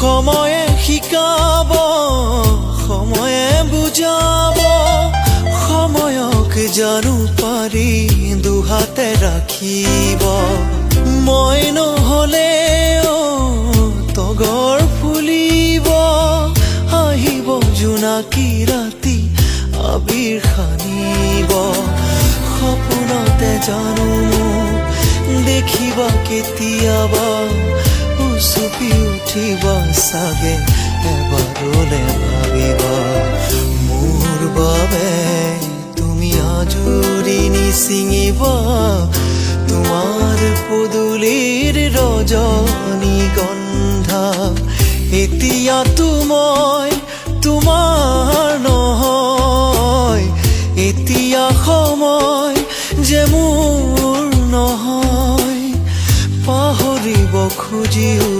সময়ে শিকাব, সময়ে বুজাব, সময়ক জানো পাৰি দুহাতে ৰাখিব। মই নহ'লেও তগৰ ফুলিব, আহিব জোনাকী ৰাতি আবিৰ সানিব। সপোনতে জানো মোক দেখিবা কেতিয়াবা, উচুপি উঠিবা চাগে এবাৰলে ভাবিবা। মোৰ বাবে তুমি আজুৰি নিচিঙিবা, তোমাৰ পদূলিৰ ৰজনীগন্ধা। এতিয়াতো মই তোমাৰ নহয়, এতিয়া সময় যে মোৰ নহয়। পাহৰিব খুজিও